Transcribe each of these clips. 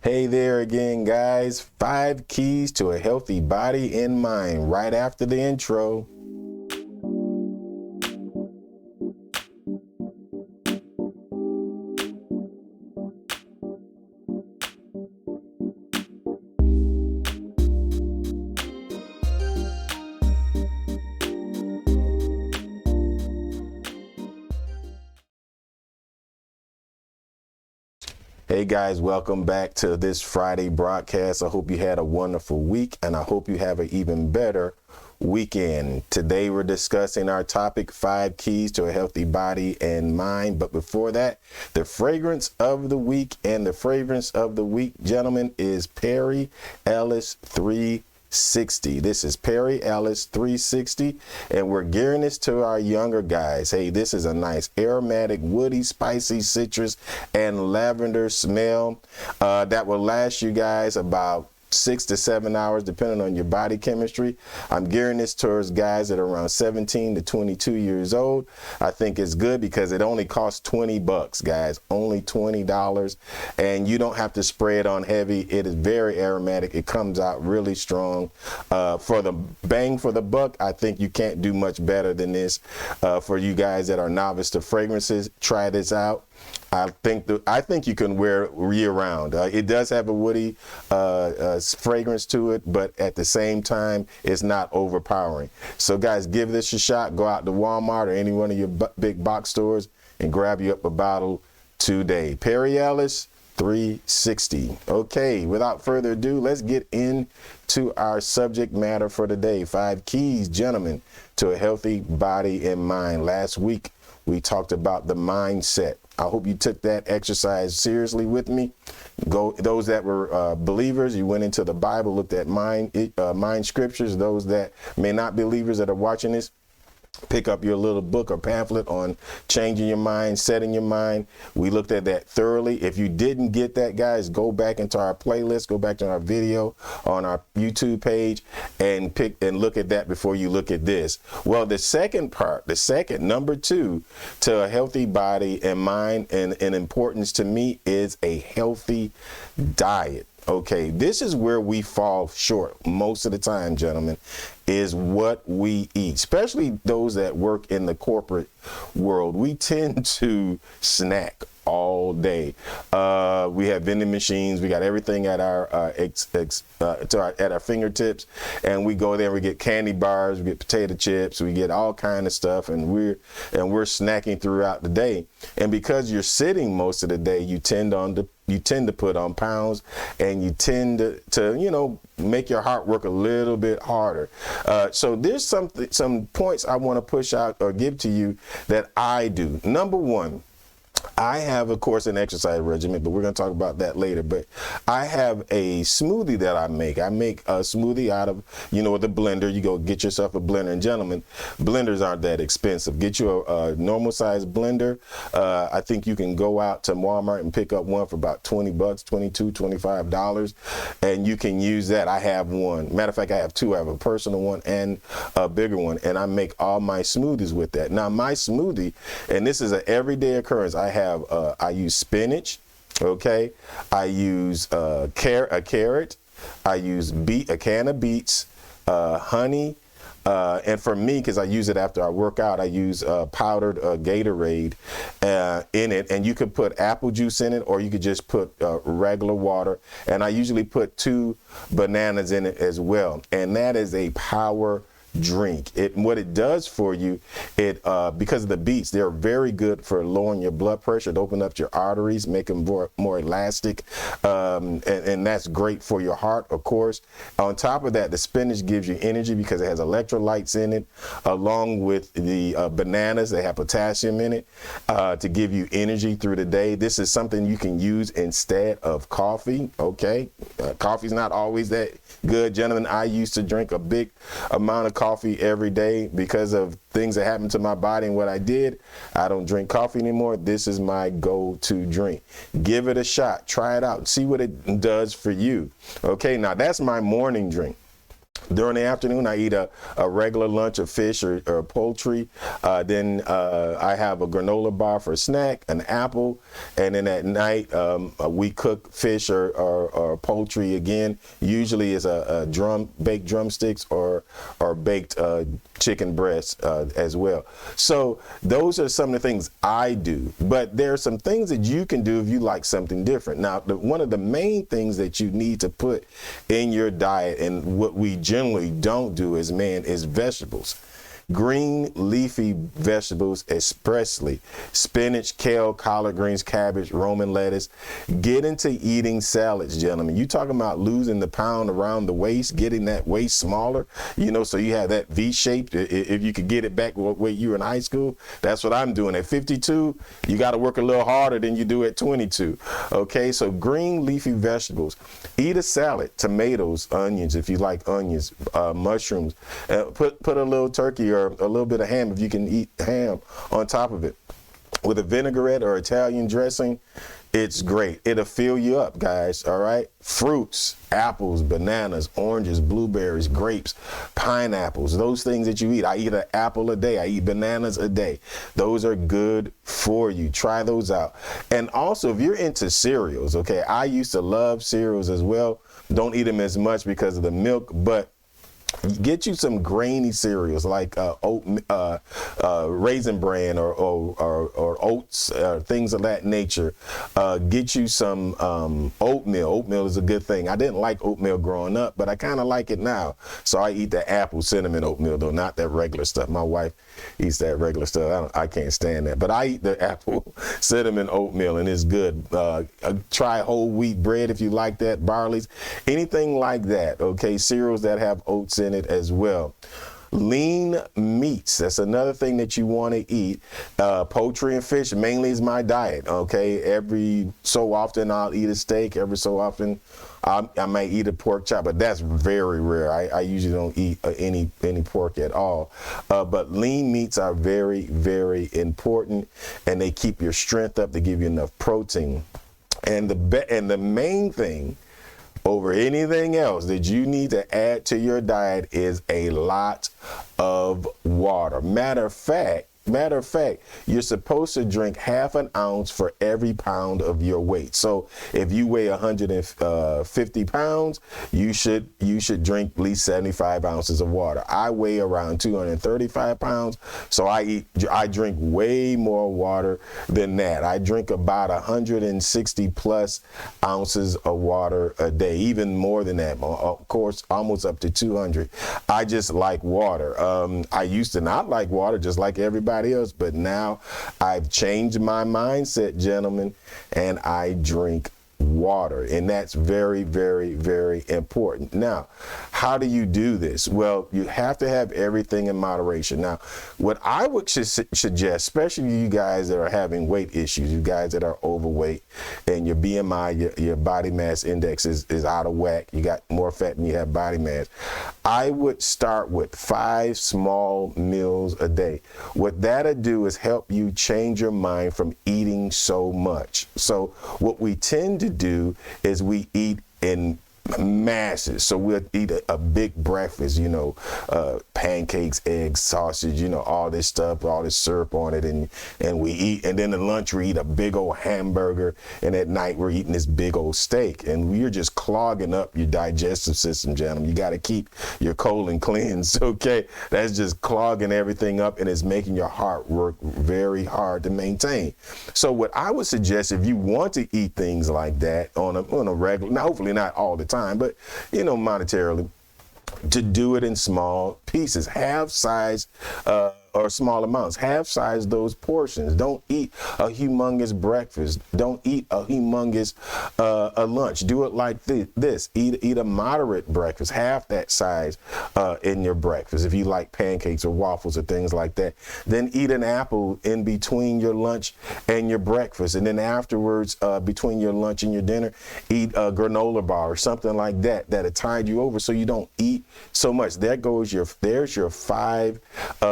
Hey there again, guys. 5 keys to a healthy body and mind right after the intro. Hey guys, welcome back to this Friday broadcast. I hope you had a wonderful week and I hope you have an even better weekend. Today we're discussing our topic, 5 keys to a healthy body and mind. But before that, the fragrance of the week, and the fragrance of the week, gentlemen, is Perry Ellis 360. This is Perry Ellis 360, and we're gearing this to our younger guys. Hey, this is a nice aromatic, woody, spicy citrus and lavender smell that will last you guys about 6 to 7 hours, depending on your body chemistry. I'm gearing this towards guys that are around 17 to 22 years old. I think it's good because it only costs 20 bucks, guys, only $20. And you don't have to spray it on heavy. It is very aromatic. It comes out really strong. For the bang for the buck, I think you can't do much better than this. For you guys that are novice to fragrances, try this out. I think you can wear it year-round. It does have a woody fragrance to it, but at the same time, it's not overpowering. So, guys, give this a shot. Go out to Walmart or any one of your big box stores and grab you up a bottle today. Perry Ellis 360. Okay, without further ado, let's get into our subject matter for today. 5 keys, gentlemen, to a healthy body and mind. Last week, we talked about the mindset. I hope you took that exercise seriously with me. Those that were believers, you went into the Bible, looked at mind scriptures. Those that may not be believers that are watching this, pick up your little book or pamphlet on changing your mind, setting your mind. We looked at that thoroughly. If you didn't get that, guys, go back into our playlist, go back to our video on our YouTube page and look at that before you look at this. Well, the second part, number 2 to a healthy body and mind and importance to me is a healthy diet. Okay, this is where we fall short most of the time, gentlemen, is what we eat, especially those that work in the corporate world. We tend to snack all day. We have vending machines. We got everything at our at our fingertips, and we go there. We get candy bars. We get potato chips. We get all kind of stuff, and we're snacking throughout the day. And because you're sitting most of the day, you tend to put on pounds, and you tend to make your heart work a little bit harder. So there's some points I want to push out or give to you that I do. Number 1, I have, of course, an exercise regimen, but we're going to talk about that later. But I have a smoothie that I make. I make a smoothie out of, with a blender. You go get yourself a blender. And gentlemen, blenders aren't that expensive. Get you a normal size blender. I think you can go out to Walmart and pick up one for about 20 bucks, $22, $25, and you can use that. I have one. Matter of fact, I have 2. I have a personal one and a bigger one, and I make all my smoothies with that. Now, my smoothie, and this is an everyday occurrence, I use spinach, okay? I use a carrot. I use a can of beets, honey, and for me, because I use it after I work out, I use powdered Gatorade in it, and you could put apple juice in it, or you could just put regular water, and I usually put 2 bananas in it as well, and that is a power drink. What it does for you, because of the beets, they're very good for lowering your blood pressure. It opens up your arteries, make them more elastic, and that's great for your heart, of course. On top of that, the spinach gives you energy because it has electrolytes in it, along with the bananas. They have potassium in it to give you energy through the day. This is something you can use instead of coffee, okay? Coffee's not always that good, gentlemen. I used to drink a big amount of coffee every day because of things that happened to my body and what I did. I don't drink coffee anymore. This is my go-to drink. Give it a shot. Try it out. See what it does for you. Okay, now that's my morning drink. During the afternoon, I eat a regular lunch of fish or poultry. Then I have a granola bar for a snack, an apple, and then at night we cook fish or poultry again. Usually is a baked drumsticks or baked chicken breast as well. So those are some of the things I do. But there are some things that you can do if you like something different. Now, one of the main things that you need to put in your diet, and what we generally don't do as men, is vegetables. Green leafy vegetables, especially spinach, kale, collard greens, cabbage, Roman lettuce. Get into eating salads, gentlemen. You talking about losing the pound around the waist, getting that waist smaller, so you have that V shape. If you could get it back where you were in high school, that's what I'm doing. At 52, you got to work a little harder than you do at 22. Okay, so green leafy vegetables. Eat a salad, tomatoes, onions, if you like onions, mushrooms. Put a little turkey or a little bit of ham, if you can eat ham, on top of it. With a vinaigrette or Italian dressing, it's great. It'll fill you up, guys, all right? Fruits, apples, bananas, oranges, blueberries, grapes, pineapples, those things that you eat. I eat an apple a day. I eat bananas a day. Those are good for you. Try those out. And also, if you're into cereals, okay, I used to love cereals as well. Don't eat them as much because of the milk, but get you some grainy cereals like Raisin Bran or oats, things of that nature. Get you some oatmeal. Oatmeal is a good thing. I didn't like oatmeal growing up, but I kind of like it now. So I eat the apple cinnamon oatmeal, though, not that regular stuff. My wife eats that regular stuff. I can't stand that. But I eat the apple cinnamon oatmeal, and it's good. Try whole wheat bread if you like that, barley's, anything like that, okay? Cereals that have oats in it as well. Lean meats, that's another thing that you want to eat. Poultry and fish mainly is my diet, okay? Every so often I'll eat a steak. Every so often I might eat a pork chop, but that's very rare. I usually don't eat any pork at all. But lean meats are very, very important, and they keep your strength up. They give you enough protein. And the main thing over anything else that you need to add to your diet is a lot of water. Matter of fact, you're supposed to drink half an ounce for every pound of your weight. So if you weigh 150 pounds, you should drink at least 75 ounces of water. I weigh around 235 pounds, so I drink way more water than that. I drink about 160 plus ounces of water a day, even more than that. Of course, almost up to 200. I just like water. I used to not like water, just like everybody else, but now I've changed my mindset, gentlemen, and I drink water, and that's very, very, very important. Now, how do you do this? Well, you have to have everything in moderation. Now, what I would suggest, especially you guys that are having weight issues, you guys that are overweight and your BMI, your body mass index is out of whack, you got more fat than you have body mass, I would start with 5 small meals a day. What that'll do is help you change your mind from eating so much. So what we tend to do is we eat in masses. So we'll eat a big breakfast, pancakes, eggs, sausage, all this stuff, all this syrup on it, and we eat, and then at lunch we eat a big old hamburger, and at night we're eating this big old steak, and you're just clogging up your digestive system, gentlemen. You got to keep your colon cleansed, okay? That's just clogging everything up, and it's making your heart work very hard to maintain. So what I would suggest, if you want to eat things like that on a regular, now hopefully not all the time, but monetarily, to do it in small pieces, half size or small amounts, half size those portions. Don't eat a humongous breakfast. Don't eat a humongous a lunch. Do it like this. Eat a moderate breakfast, half that size in your breakfast. If you like pancakes or waffles or things like that, then eat an apple in between your lunch and your breakfast. And then afterwards, between your lunch and your dinner, eat a granola bar or something like that that'll tide you over so you don't eat so much. There goes your There's your 5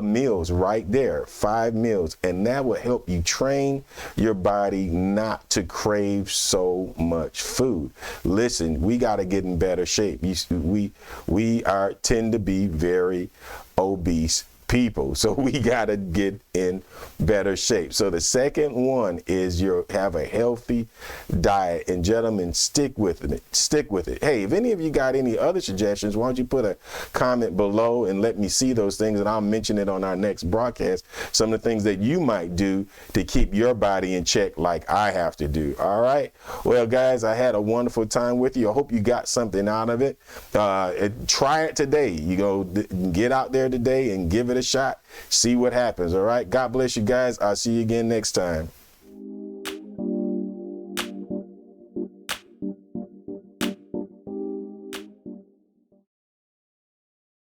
meals right there, 5 meals. And that will help you train your body not to crave so much food. Listen, we got to get in better shape. We tend to be very obese people, so we got to get in better shape. So the second one is have a healthy diet, and gentlemen, stick with it. Hey, if any of you got any other suggestions, why don't you put a comment below and let me see those things, and I'll mention it on our next broadcast, some of the things that you might do to keep your body in check like I have to do. All right, well guys, I had a wonderful time with you. I hope you got something out of it. Try it today. You go get out there today and give it a shot, see what happens. All right, God bless you guys. I'll see you again next time.